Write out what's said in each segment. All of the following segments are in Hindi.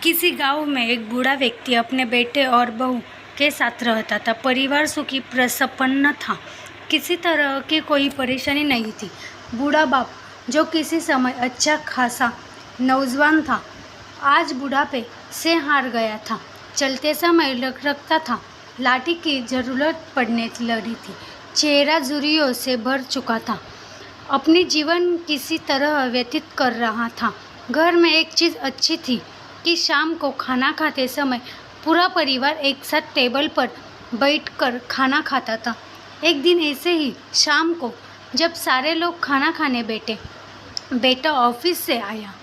किसी गांव में एक बूढ़ा व्यक्ति अपने बेटे और बहू के साथ रहता था। परिवार सुखी प्रसन्न था। किसी तरह की कोई परेशानी नहीं थी। बूढ़ा बाप, जो किसी समय अच्छा खासा नौजवान था, आज बुढ़ापे से हार गया था। चलते समय लकड़ता था। लाठी की जरूरत पड़ने लगी थी। चेहरा झुर्रियों से भर चुका था। अपनी जीवन किसी तरह व्यतीत कर रहा था। घर में एक चीज़ अच्छी थी कि शाम को खाना खाते समय पूरा परिवार एक साथ टेबल पर बैठकर खाना खाता था। एक दिन ऐसे ही शाम को जब सारे लोग खाना खाने बैठे, बेटा ऑफिस से आया।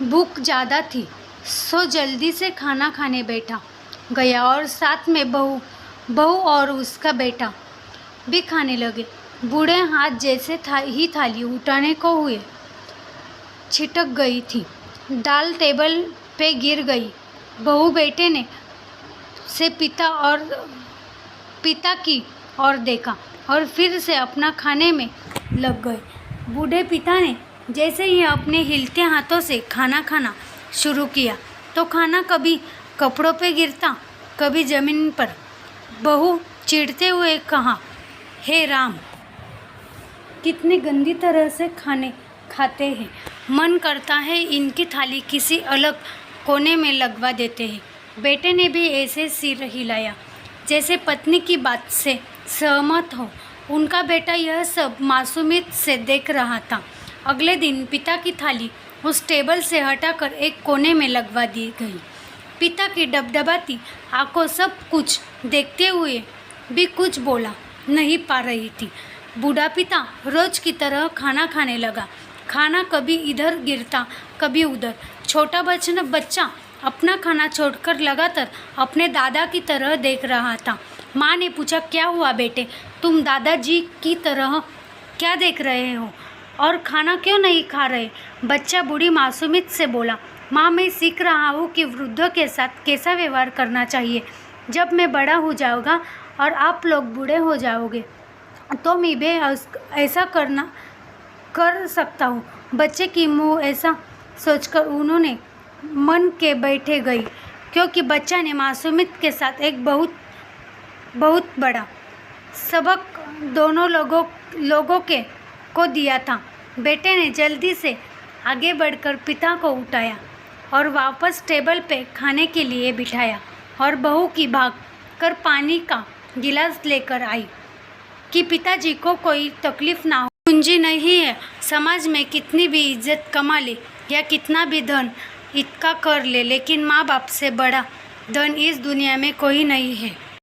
भूख ज़्यादा थी, सो जल्दी से खाना खाने बैठा गया और साथ में बहू और उसका बेटा भी खाने लगे। बूढ़े हाथ जैसे थाली उठाने को हुए, छिटक गई थी। दाल टेबल पे गिर गई। बहू बेटे ने से पिता की ओर देखा और फिर से अपना खाने में लग गए। बूढ़े पिता ने जैसे ही अपने हिलते हाथों से खाना खाना शुरू किया तो खाना कभी कपड़ों पे गिरता, कभी ज़मीन पर। बहू चिढ़ते हुए कहा, हे राम, कितने गंदी तरह से खाने खाते हैं। मन करता है इनकी थाली किसी अलग कोने में लगवा देते हैं। बेटे ने भी ऐसे सिर हिलाया जैसे पत्नी की बात से सहमत हो। उनका बेटा यह सब मासूमियत से देख रहा था। अगले दिन पिता की थाली उस टेबल से हटाकर एक कोने में लगवा दी गई। पिता की डबडबाती आंखों सब कुछ देखते हुए भी कुछ बोला नहीं पा रही थी। बूढ़ा पिता रोज की तरह खाना खाने लगा। खाना कभी इधर गिरता, कभी उधर। छोटा बच्चा अपना खाना छोड़कर लगातार अपने दादा की तरह देख रहा था। माँ ने पूछा, क्या हुआ बेटे, तुम दादाजी की तरह क्या देख रहे हो और खाना क्यों नहीं खा रहे? बच्चा बूढ़ी मासूमियत से बोला, माँ, मैं सीख रहा हूँ कि वृद्धों के साथ कैसा व्यवहार करना चाहिए। जब मैं बड़ा हो जाऊँगा और आप लोग बूढ़े हो जाओगे तो मैं भी ऐसा कर सकता हूँ। बच्चे की मुँह ऐसा सोचकर उन्होंने मन के बैठे गई, क्योंकि बच्चा ने मासूमियत के साथ एक बहुत बड़ा सबक दोनों लोगों को दिया था। बेटे ने जल्दी से आगे बढ़कर पिता को उठाया और वापस टेबल पे खाने के लिए बिठाया और बहू की भाग कर पानी का गिलास लेकर आई कि पिताजी को कोई तकलीफ ना हो। पूंजी नहीं है, समाज में कितनी भी इज्जत कमा ले या कितना भी धन इकट्ठा कर ले, लेकिन माँ बाप से बड़ा धन इस दुनिया में कोई नहीं है।